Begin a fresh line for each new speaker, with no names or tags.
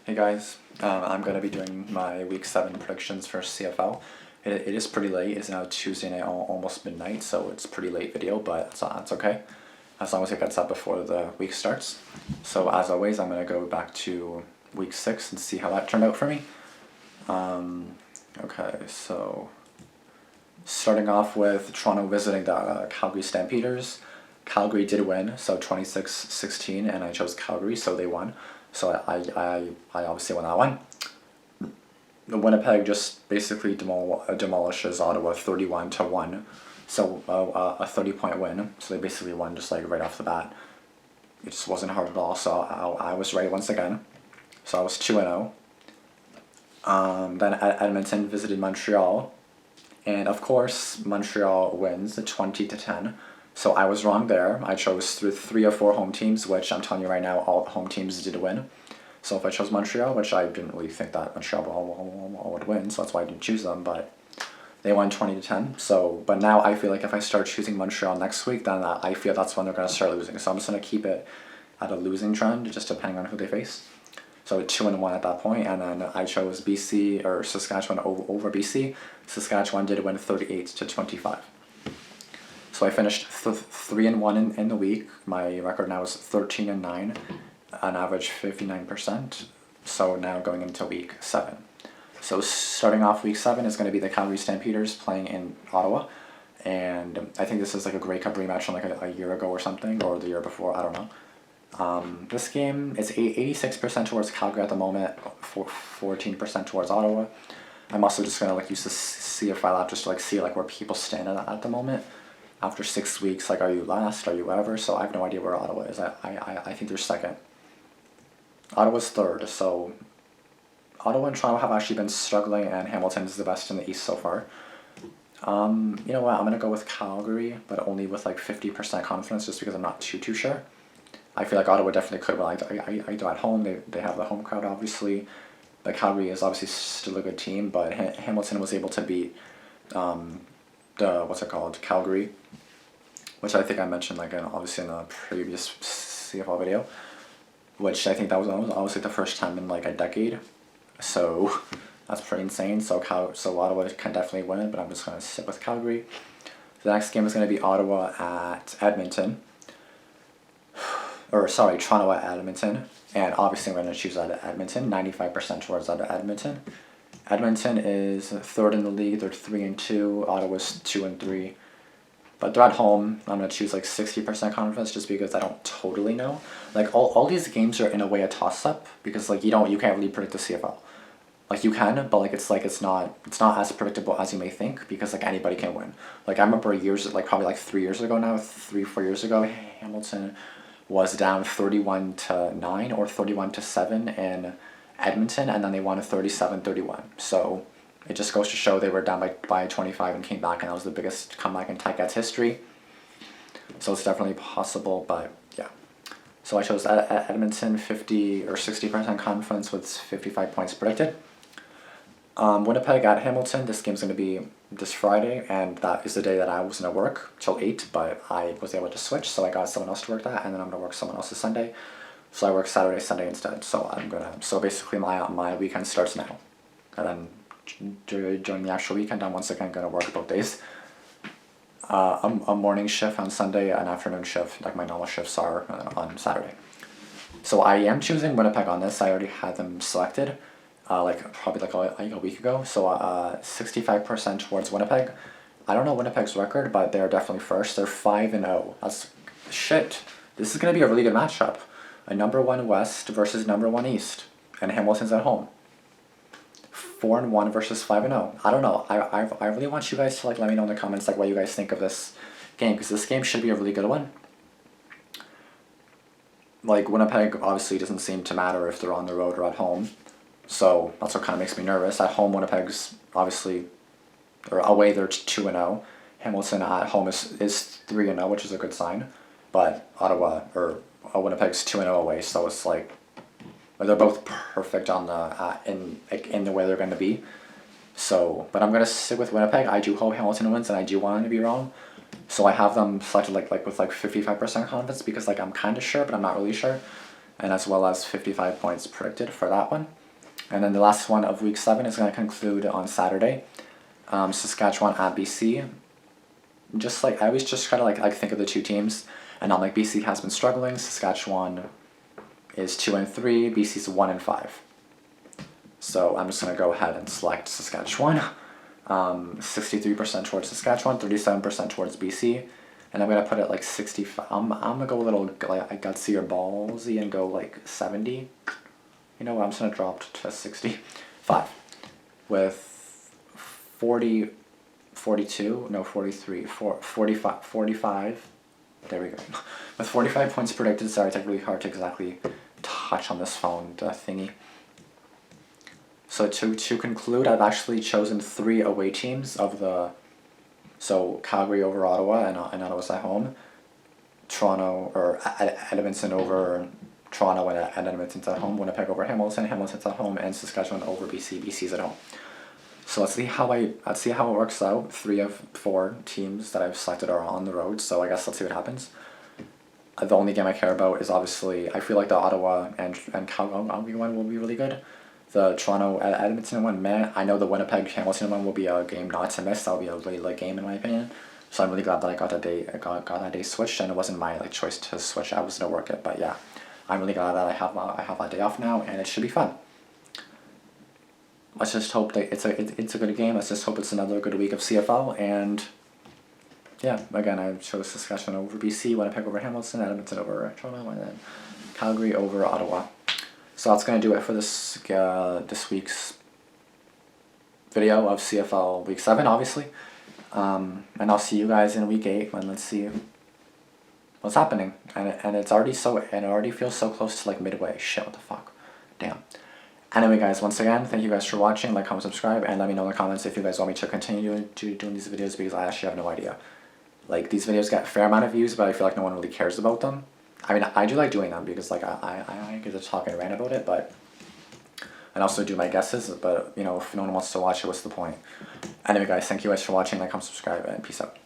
Hey guys, I'm going to be doing my week 7 predictions for CFL. It is pretty late, it's now Tuesday night, almost midnight, so it's a pretty late video, but that's okay, as long as it gets up before the week starts. So as always, I'm going to go back to week 6 and see how that turned out for me. Okay, so starting off with Toronto visiting the Calgary Stampeders. Calgary did win, so 26-16, and I chose Calgary, so they won. So I obviously won that one. The Winnipeg just basically demolishes Ottawa 31-1, so a 30-point win. So they basically won just like right off the bat. It just wasn't hard at all. So I was right once again. So I was 2-0. Then Edmonton visited Montreal, and of course Montreal wins 20-10. So I was wrong there. I chose through 3 or 4 home teams, which I'm telling you right now, all the home teams did win. So if I chose Montreal, which I didn't really think that Montreal would win, so that's why I didn't choose them, but they won 20-10. So, but now I feel like if I start choosing Montreal next week, then I feel that's when they're going to start losing. So I'm just going to keep it at a losing trend, just depending on who they face. So 2-1 at that point, and then I chose BC or Saskatchewan over BC. Saskatchewan did win 38-25. So I finished 3-1 in the week. My record now is 13-9, an average 59%. So now going into week 7. So starting off week 7 is going to be the Calgary Stampeders playing in Ottawa, and I think this is like a Grey Cup rematch from like a year ago or something, or the year before. I don't know. This game is 86% towards Calgary at the moment, 14% towards Ottawa. I'm also just gonna like use the CFL app just to like see like where people stand at the moment. After 6 weeks, like, are you last? Are you ever? So I have no idea where Ottawa is. I think they're second. Ottawa's third. So Ottawa and Toronto have actually been struggling, and Hamilton is the best in the East so far. You know what? I'm gonna go with Calgary, but only with like 50% confidence, just because I'm not too sure. I feel like Ottawa definitely could, but I do at home. They have the home crowd, obviously. But Calgary is obviously still a good team, but Hamilton was able to beat Calgary, which I think I mentioned like obviously in a previous CFL video, which I think that was obviously the first time in like a decade. So that's pretty insane. So Ottawa can definitely win it, but I'm just gonna stick with Calgary. The next game is gonna be Ottawa at Edmonton. Or sorry, Toronto at Edmonton, and obviously I'm going to choose out of Edmonton. 95% towards out of Edmonton. Edmonton is third in the league. They're 3-2. Ottawa's 2-3. But they're at home. I'm going to choose like 60% confidence, just because I don't totally know. Like all these games are in a way a toss up, because like you can't really predict the CFL. Like you can, but like it's not as predictable as you may think, because like anybody can win. Like I remember probably like 3 years ago now, 3-4 years ago, Hamilton was down 31-9 or 31-7 in Edmonton, and then they won 37-31. So it just goes to show they were down by 25 and came back, and that was the biggest comeback in Ticats history. So it's definitely possible, but yeah. So I chose Edmonton, 50 or 60% confidence with 55 points predicted. Winnipeg at Hamilton. This game's going to be this Friday, and that is the day that I was going to work till 8, but I was able to switch, so I got someone else to work that, and then I'm going to work someone else's Sunday. So I work Saturday, Sunday instead. So basically my weekend starts now, and then during the actual weekend, I'm once again going to work both days. A morning shift on Sunday, an afternoon shift, like my normal shifts are on Saturday. So I am choosing Winnipeg on this. I already had them selected. Probably like a week ago. So 65% towards Winnipeg. I don't know Winnipeg's record, but they're definitely first. They're 5-0. That's shit. This is gonna be a really good matchup. A number 1 West versus number 1 East, and Hamilton's at home. 4-1 versus 5-0. I don't know. I really want you guys to like let me know in the comments like what you guys think of this game, because this game should be a really good one. Like Winnipeg obviously doesn't seem to matter if they're on the road or at home. So that's what kind of makes me nervous. At home, Winnipeg's obviously, or away they're 2-0. Hamilton at home is 3-0, which is a good sign. But Winnipeg's 2-0 away, so it's like they're both perfect on the in the way they're going to be. So, but I'm gonna stick with Winnipeg. I do hope Hamilton wins, and I do want them to be wrong. So I have them selected with 55% confidence, because like I'm kind of sure, but I'm not really sure. and as well as 55 points predicted for that one. And then the last one of week 7 is going to conclude on Saturday. Saskatchewan at BC. Just like I always just kind of like think of the two teams, and I'm like BC has been struggling. Saskatchewan is 2-3. BC's 1-5. So I'm just gonna go ahead and select Saskatchewan. 63% towards Saskatchewan, 37% towards BC, and I'm gonna put it like 65. I'm gonna go a little like gutsy or ballsy and go like 70. You know what? I'm just gonna drop to 65 with 40, 42, no 43, 45. There we go. With 45 points predicted. Sorry, it's like really hard to exactly touch on this phone thingy. So to conclude, I've actually chosen 3 away teams of the, so Calgary over Ottawa and Ottawa's at home, Toronto or Edmonton over Toronto and Edmonton's at home, Winnipeg over Hamilton's at home, and Saskatchewan over BC's at home. So let's see how it works out. 3 of 4 teams that I've selected are on the road, so I guess let's see what happens. The only game I care about is obviously, I feel like the Ottawa and Calgary one will be really good. The Toronto Edmonton one, man, I know the Winnipeg Hamilton one will be a game not to miss. That'll be a really late game in my opinion. So I'm really glad that I got that day switched, and it wasn't my choice to switch. I was gonna work it, but yeah, I'm really glad that I have that day off now, and it should be fun. Let's just hope that it's a good game. Let's just hope it's another good week of CFL, and yeah, again, I chose Saskatchewan over BC, Winnipeg over Hamilton, Edmonton over Toronto, and then Calgary over Ottawa. So that's going to do it for this week's video of CFL Week 7, obviously. And I'll see you guys in Week 8 when let's see what's happening. And it already feels so close to like midway. Shit, what the fuck? Damn. Anyway, guys, once again, thank you guys for watching. Like, comment, subscribe, and let me know in the comments if you guys want me to continue doing these videos, because I actually have no idea. Like, these videos get a fair amount of views, but I feel like no one really cares about them. I mean, I do like doing them because like I get to talk and rant about it, but and also do my guesses. But you know, if no one wants to watch it, what's the point? Anyway, guys, thank you guys for watching. Like, comment, subscribe, and peace out.